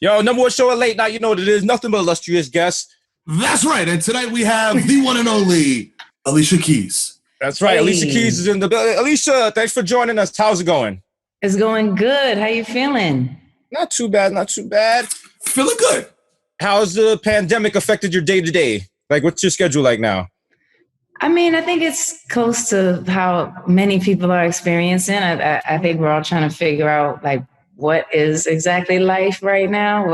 Yo, number one show at late night. You know what it is. Nothing but illustrious guests. That's right. And tonight we have the one and only Alicia Keys. That's right. Hey. Alicia Keys is in the building. Alicia, thanks for joining us. How's it going? It's going good. How you feeling? Not too bad. Not too bad. Feeling good. How's the pandemic affected your day-to-day? Like, what's your schedule like now? I mean, I think it's close to how many people are experiencing. I think we're all trying to figure out, like, what is exactly life right now?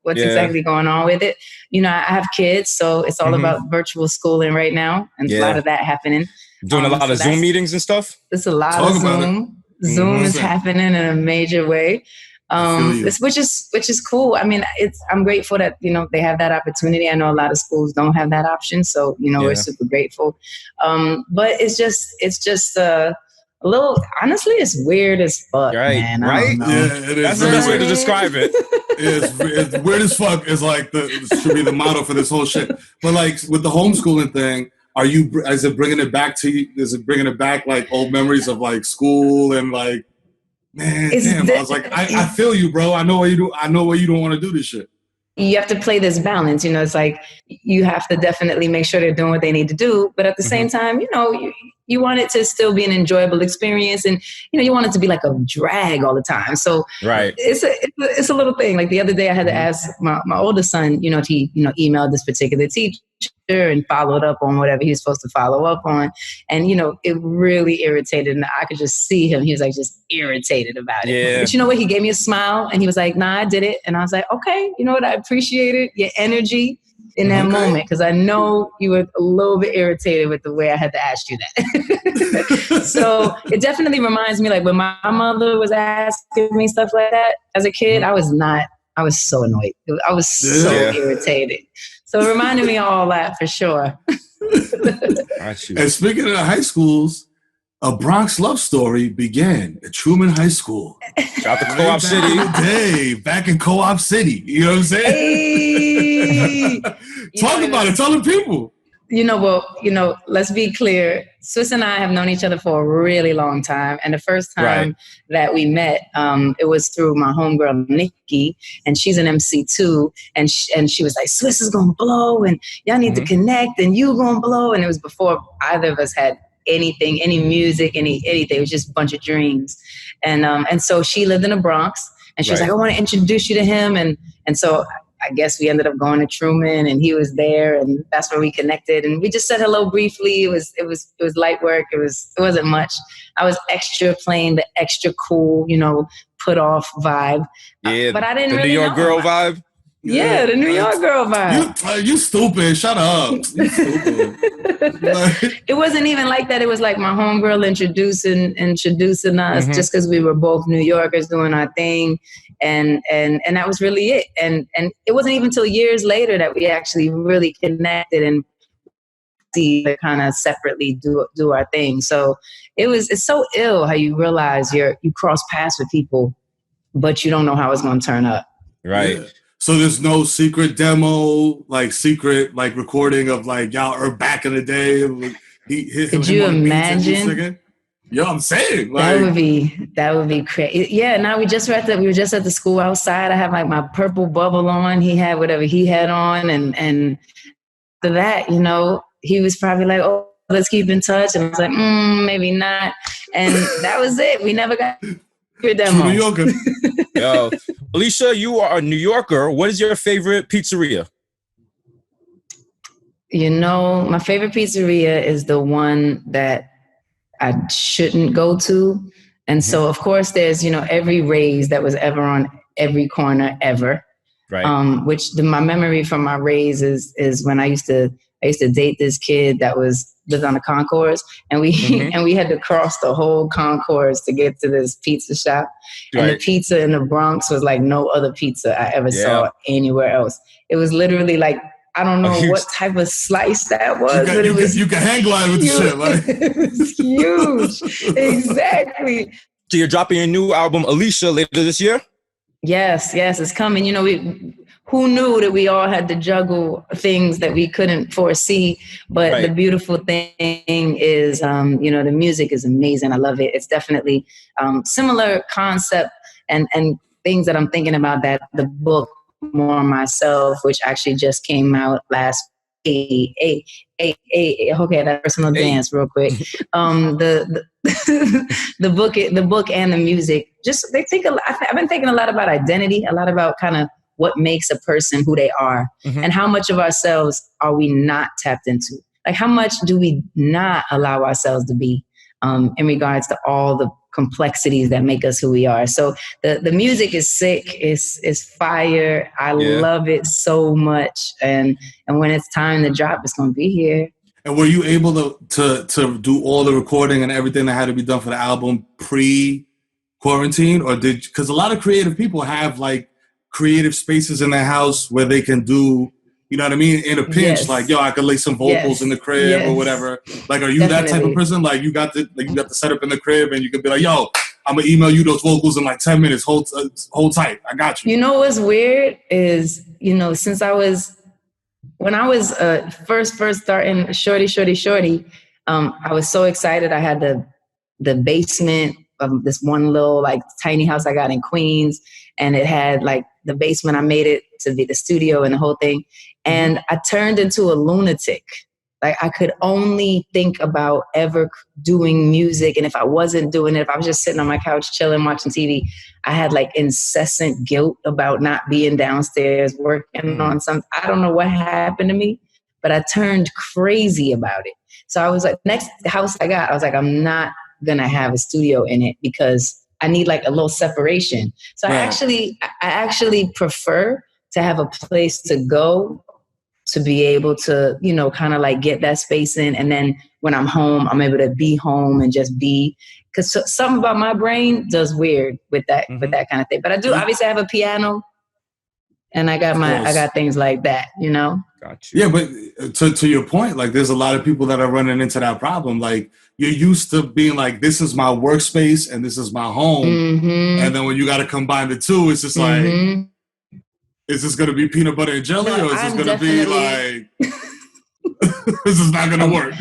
What's exactly going on with it? You know, I have kids, so it's all about virtual schooling right now, and a lot of that happening. Doing a lot of Zoom meetings and stuff? It's a lot of Zoom. Zoom is happening in a major way, which is cool. I mean, I'm grateful that, you know, they have that opportunity. I know a lot of schools don't have that option, so, you know, we're super grateful. But it's just a little, honestly, it's weird as fuck, man. Right? Yeah, it is. That's the best way to describe it. It's weird as fuck is like should be the motto for this whole shit. But like with the homeschooling thing, is it bringing it back to you? Is it bringing it back like old memories of like school and like, man, damn. I was like, I feel you, bro. I know what you do. I know why you don't want to do this shit. You have to play this balance, you know. It's like you have to definitely make sure they're doing what they need to do, but at the same time, you know, you want it to still be an enjoyable experience, and you know, you want it to be like a drag all the time. So it's a little thing. Like the other day, I had to ask my oldest son, you know, he emailed this particular teacher and followed up on whatever he was supposed to follow up on, and you know, it really irritated, and I could just see him. He was like just irritated about it. Yeah. But you know what? He gave me a smile, and he was like, "Nah, I did it," and I was like, "Okay, you know what? I appreciated your energy in that moment, because I know you were a little bit irritated with the way I had to ask you that." So it definitely reminds me, like when my mother was asking me stuff like that as a kid, I was so annoyed. I was so irritated. So it reminded me of all that for sure. And speaking of high schools, a Bronx love story began at Truman High School. Out the Co-op City. Back in Co-op City. You know what I'm saying? Hey. Talk about it. Tell the people. Let's be clear. Swizz and I have known each other for a really long time. And the first time that we met, it was through my homegirl, Nikki, and she's an MC too. And she was like, Swizz is going to blow, and y'all need to connect, and you going to blow. And it was before either of us had anything, any music, anything. It was just a bunch of dreams. And so she lived in the Bronx, and she was like, I want to introduce you to him. And so I guess we ended up going to Truman, and he was there, and that's where we connected. And we just said hello briefly. It was light work. It wasn't much. I was extra playing the extra cool, you know, put off vibe. Yeah, but I didn't the really New York know. girl vibe. Yeah, the New York girl vibe. You stupid. Shut up. You stupid. It wasn't even like that. It was like my homegirl introducing us just because we were both New Yorkers doing our thing. And that was really it. And it wasn't even until years later that we actually really connected and see to kind of separately do our thing. So it's so ill how you realize you cross paths with people, but you don't know how it's going to turn up. Right. Yeah. So there's no secret demo, like secret, like recording of like y'all are back in the day. Could you imagine? Yo, I'm saying like, that would be crazy. Yeah. Now we were just at the school outside. I have like my purple bubble on. He had whatever he had on, and after that, you know, he was probably like, "Oh, let's keep in touch," and I was like, "Maybe not." And that was it. We never got your demo. New Yorker. Yo, Alicia, you are a New Yorker. What is your favorite pizzeria? You know, my favorite pizzeria is the one that I shouldn't go to. And so, of course, there's, you know, every Raise that was ever on every corner ever. Right. My memory from my Raise is when I used to date this kid that lived on the concourse, and we and we had to cross the whole concourse to get to this pizza shop. And the pizza in the Bronx was like no other pizza I ever saw anywhere else. It was literally like, I don't know what type of slice that was. You can hang glide with the shit. Like. It was huge. Exactly. So you're dropping your new album, Alicia, later this year? Yes, it's coming. You know, who knew that we all had to juggle things that we couldn't foresee? But the beautiful thing is, you know, the music is amazing. I love it. It's definitely similar concept and things that I'm thinking about that the book More Myself, which actually just came out last okay, that personal dance real quick. The the book and the music, just they think a lot. I've been thinking a lot about identity, a lot about kind of what makes a person who they are, and how much of ourselves are we not tapped into? Like, how much do we not allow ourselves to be in regards to all the complexities that make us who we are? So the music is sick, it's fire. I love it so much, and when it's time to drop, it's gonna be here. And were you able to do all the recording and everything that had to be done for the album pre-quarantine, or because a lot of creative people have like creative spaces in their house where they can do, you know what I mean, in a pinch, like, yo, I could lay some vocals in the crib or whatever. Like, are you that type of person? Like, you got the setup in the crib, and you could be like, yo, I'm gonna email you those vocals in like 10 minutes. Hold tight, I got you. You know what's weird is, since when I was first starting Shorty, I was so excited. I had the basement of this one little like tiny house I got in Queens, and it had like the basement. I made it to be the studio and the whole thing. And I turned into a lunatic. Like, I could only think about ever doing music. And if I wasn't doing it, if I was just sitting on my couch chilling, watching TV, I had like incessant guilt about not being downstairs working on something. I don't know what happened to me, but I turned crazy about it. So I was like, next house I got, I was like, I'm not going to have a studio in it because I need like a little separation. So I actually prefer to have a place to go to be able to, kind of like get that space in. And then when I'm home, I'm able to be home and just be, because something about my brain does weird with that, with that kind of thing. But I do obviously have a piano, and I got things like that, Got you. Yeah, but to your point, like, there's a lot of people that are running into that problem. Like, you're used to being like, this is my workspace and this is my home. And then when you got to combine the two, it's just like, is this going to be peanut butter and jelly, or is this going to be like, this is not going to work?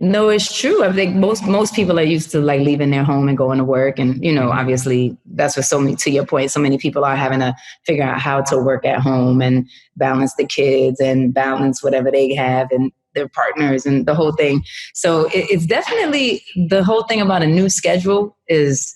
No, it's true. I think most people are used to like leaving their home and going to work. And, obviously that's what to your point, so many people are having to figure out how to work at home and balance the kids and balance whatever they have and their partners and the whole thing. So it's definitely the whole thing about a new schedule is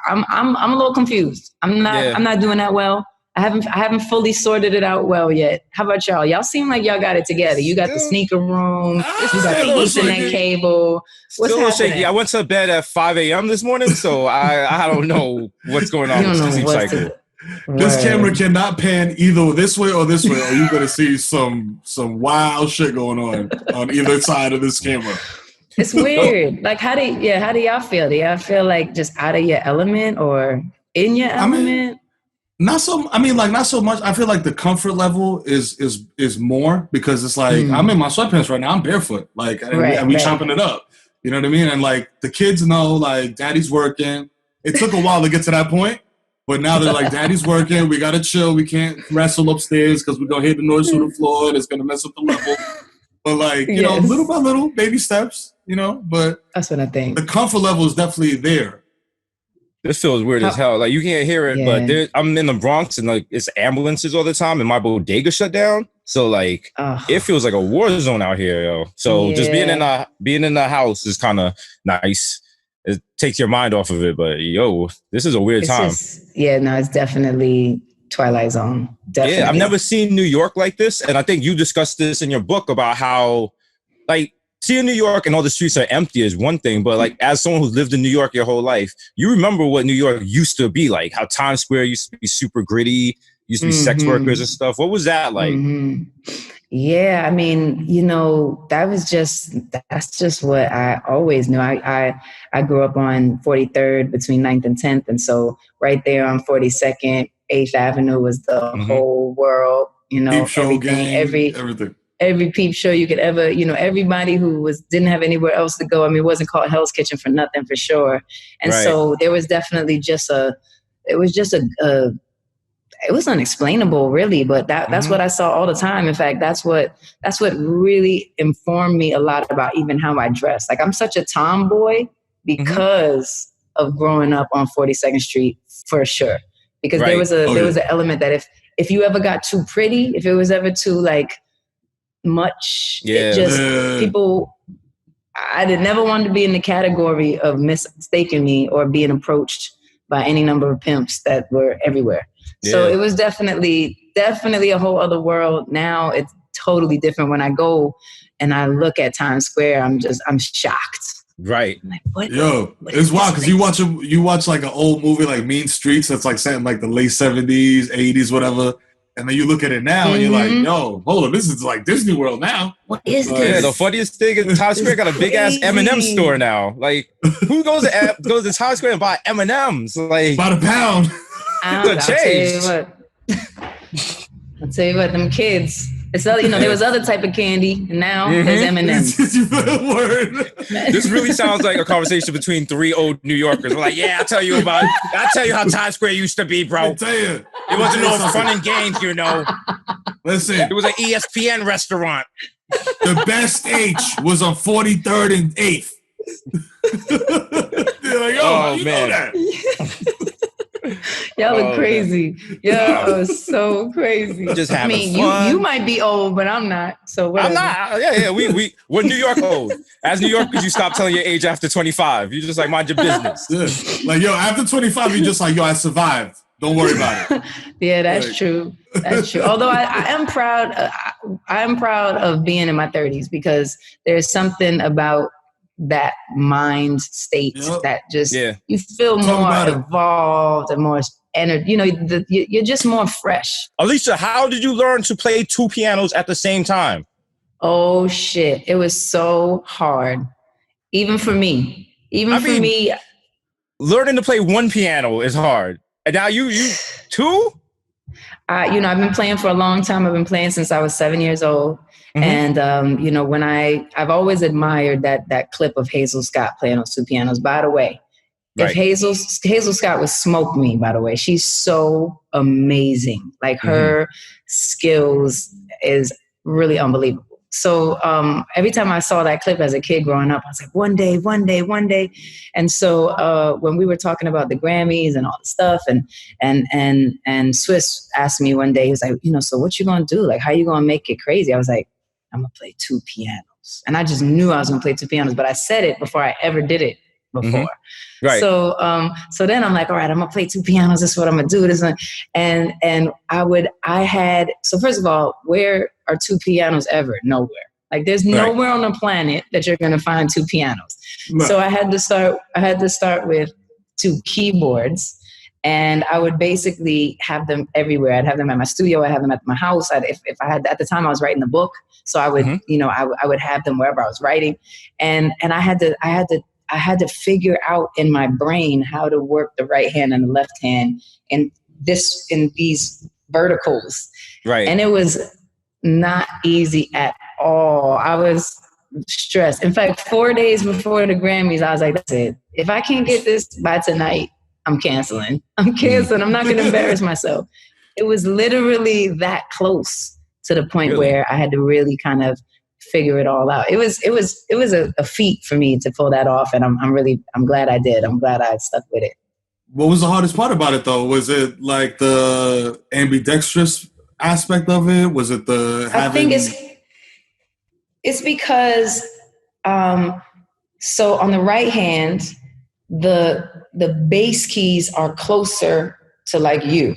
I'm a little confused. I'm not doing that well. I haven't fully sorted it out well yet. How about y'all? Y'all seem like y'all got it together. You got the sneaker room. You got the Ethernet cable. What's happening? Shaky. I went to bed at 5 a.m. this morning, so I don't know what's going on with the sleep cycle. This camera cannot pan either this way, or you're gonna see some wild shit going on either side of this camera. It's weird. Like, how do y'all feel? Do y'all feel like just out of your element or in your element? Not so much. I feel like the comfort level is more, because it's like, I'm in my sweatpants right now. I'm barefoot. Like, and we chopping it up. You know what I mean? And like, the kids know, like, daddy's working. It took a while to get to that point, but now they're like, daddy's working. We got to chill. We can't wrestle upstairs because we're going to hit the noise through the floor and it's going to mess up the level. But like, you know, little by little, baby steps, but that's what I think. The comfort level is definitely there. This feels weird as hell. Like, you can't hear it, but I'm in the Bronx, and like, it's ambulances all the time, and my bodega shut down. So like, it feels like a war zone out here, yo. So just being in the house is kind of nice. It takes your mind off of it, but yo, this is a weird time. It's definitely Twilight Zone. Definitely. Yeah, I've never seen New York like this, and I think you discussed this in your book about how, like, seeing New York and all the streets are empty is one thing, but like, as someone who's lived in New York your whole life, you remember what New York used to be like, how Times Square used to be super gritty, used to be sex workers and stuff. What was that like? Yeah, I mean, that's just what I always knew. I grew up on 43rd between 9th and 10th. And so right there on 42nd, 8th Avenue was the whole world, Peep show game, everything. Every peep show you could ever, everybody who didn't have anywhere else to go. I mean, it wasn't called Hell's Kitchen for nothing, for sure. And so there was definitely it was unexplainable, really. But that's what I saw all the time. In fact, that's what really informed me a lot about even how I dress. Like, I'm such a tomboy because of growing up on 42nd Street, for sure. Because there was an element that if you ever got too pretty, if it was ever too like much, it just people. I never wanted to be in the category of mistaking me or being approached by any number of pimps that were everywhere. Yeah. So it was definitely a whole other world. Now it's totally different. When I go and I look at Times Square, I'm shocked. Right. I'm like, what? It's wild because you watch like an old movie like Mean Streets that's like set in like the late 70s, 80s, whatever. And then you look at it now and you're like, yo, hold on, this is like Disney World now. What is this? Yeah, the funniest thing is Times Square got a big ass M&M store now. Like, who goes to Times Square and buy M&Ms? Like, by the pound. I'll tell you what, them kids. It's there was other type of candy, and now there's M&Ms. This really sounds like a conversation between three old New Yorkers. We're like, yeah, I'll tell you how Times Square used to be, bro. I'll tell you. It wasn't no fun and games, Listen. It was an ESPN restaurant. The best H was on 43rd and 8th. They're like, oh man. Know that? Y'all look crazy. Y'all are so crazy. Just having fun. You might be old, but I'm not. So whatever. I'm not. Yeah. We're New York old. As New Yorkers, you stop telling your age after 25. You just like mind your business. Yeah. Like, yo, after 25, you just like, yo, I survived. Don't worry about it. Yeah, that's true. That's true. Although I am proud. I am proud of being in my 30s because there's something about that mind state that just you feel more evolved and more energy. You're just more fresh. Alicia, how did you learn to play two pianos at the same time? Oh shit, it was so hard, even for me. Learning to play one piano is hard, and now you two. I've been playing for a long time. I've been playing since I was 7 years old. Mm-hmm. And, when I've always admired that clip of Hazel Scott playing those two pianos. By the way, if Hazel Scott would smoke me, by the way, she's so amazing. Like her skills is really unbelievable. So every time I saw that clip as a kid growing up, I was like, one day. And so when we were talking about the Grammys and all the stuff, and Swizz asked me one day, he was like, so what you gonna do? Like, how you gonna make it crazy? I was like, I'm gonna play two pianos. And I just knew I was gonna play two pianos, but I said it before I ever did it before. Mm-hmm. Right. So then I'm like, all right, I'm gonna play two pianos. This is what I'm gonna do. So first of all, where are two pianos ever? Nowhere. Like there's nowhere on the planet that you're gonna find two pianos. No. So I had to start with two keyboards, and I would basically have them everywhere. I'd have them at my studio. I'd have them at my house. If I had, at the time I was writing a book, so I would, I would have them wherever I was writing, and I had to figure out in my brain how to work the right hand and the left hand in these verticals. Right. And it was not easy at all. I was stressed. In fact, 4 days before the Grammys, I was like, that's it. If I can't get this by tonight, I'm canceling. I'm not going to embarrass myself. It was literally that close to the point where I had to really kind of figure it all out. It was a feat for me to pull that off, and I'm glad I did. I'm glad I stuck with it. What was the hardest part about it though? Was it like the ambidextrous aspect of it? Was it I think it's because so on the right hand, the bass keys are closer to like you.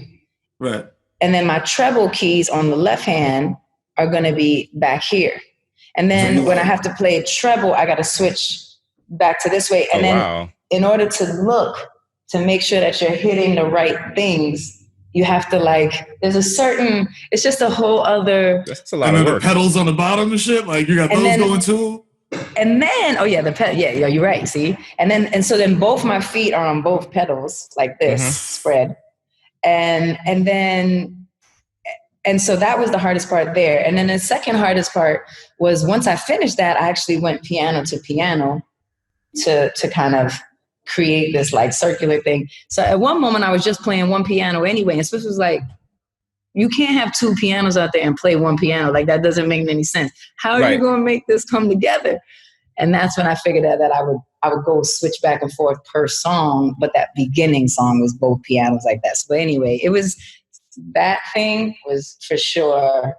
Right. And then my treble keys on the left hand are going to be back here. And then when I have to play treble, I got to switch back to this way. And in order to make sure that you're hitting the right things, you have to it's just a whole other. That's a lot of work. The pedals on the bottom and shit, like you got those going too. And then, you're right. See, and so then both my feet are on both pedals like this spread, and so that was the hardest part there. And then the second hardest part was once I finished that, I actually went piano to piano to kind of create this like circular thing. So at one moment I was just playing one piano anyway, and Swizz was like, you can't have two pianos out there and play one piano. Like that doesn't make any sense. How are you going to make this come together? And that's when I figured out that I would go switch back and forth per song, but that beginning song was both pianos like that. So anyway, it was that thing was for sure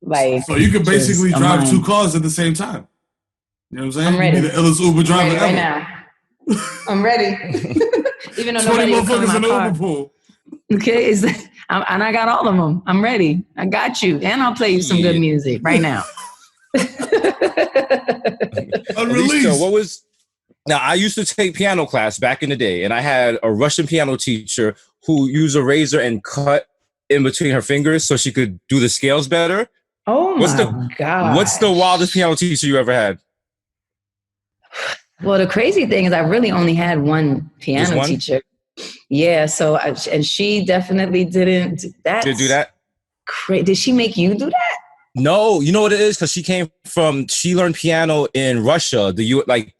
like. So you could basically drive 2 cars at the same time. You know what I'm saying? I'm ready. You be the illest Uber driver ever. Right now. I'm ready. Even though 20 nobody will come in motherfuckers my in the car. Uber pool. Okay, and I got all of them. I'm ready. I got you, and I'll play you some good music right now. Alicia, what was? Now I used to take piano class back in the day, and I had a Russian piano teacher who used a razor and cut in between her fingers so she could do the scales better. Oh my God! What's the wildest piano teacher you ever had? Well, the crazy thing is I really only had one piano teacher. Yeah, so and she definitely didn't. Did do that? Did she make you do that? No, you know what it is? Because she learned piano in Russia.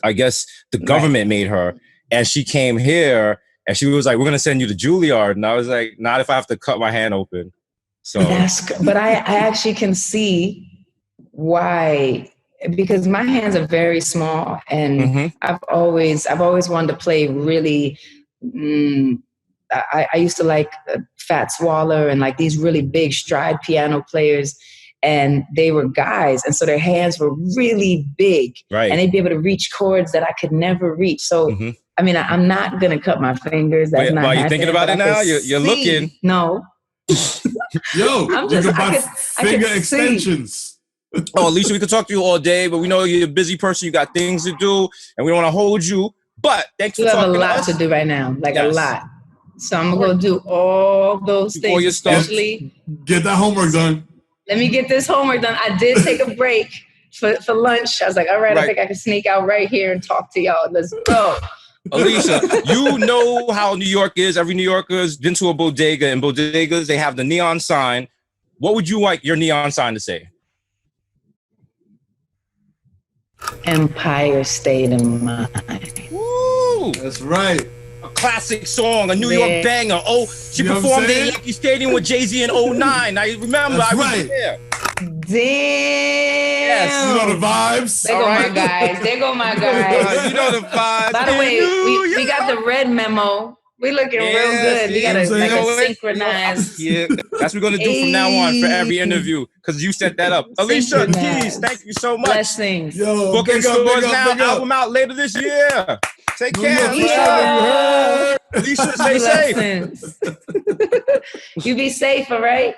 I guess the government made her, and she came here, and she was like, "We're gonna send you to Juilliard," and I was like, "Not if I have to cut my hand open." So, but I actually can see why, because my hands are very small, and I've always wanted to play really. I used to like Fats Waller and like these really big stride piano players, and they were guys, and so their hands were really big, right? And they'd be able to reach chords that I could never reach. So, I mean, I'm not gonna cut my fingers. That's not. Are you thinking about it now? You're looking. No. Yo, you can buy finger extensions. Oh, Alicia, we could talk to you all day, but we know you're a busy person. You got things to do, and we don't want to hold you. But thanks for talking to us. You have a lot to do right now, a lot. So I'm going to do all those things, especially. Get that homework done. Let me get this homework done. I did take a break for lunch. I was like, all right, I think I can sneak out right here and talk to y'all. Let's go. Alicia, you know how New York is. Every New Yorker has been to a bodega. In bodegas, they have the neon sign. What would you like your neon sign to say? Empire State of Mind. Woo! That's right. A classic song, a New York banger. Oh, she performed at Yankee Stadium with Jay-Z in 2009. I remember. That's I was there. Damn. Yes. You know the vibes. There go my guys. There go my guys. You know the vibes. By the way, we got the red memo. We looking real good. We got to synchronize. Yeah, that's what we're going to do from now on for every interview, because you set that up. Alicia Keys, thank you so much. Blessings. Yo, booking stores now, album out later this year. Take care, Alicia. Alicia, stay safe. You be safe, all right?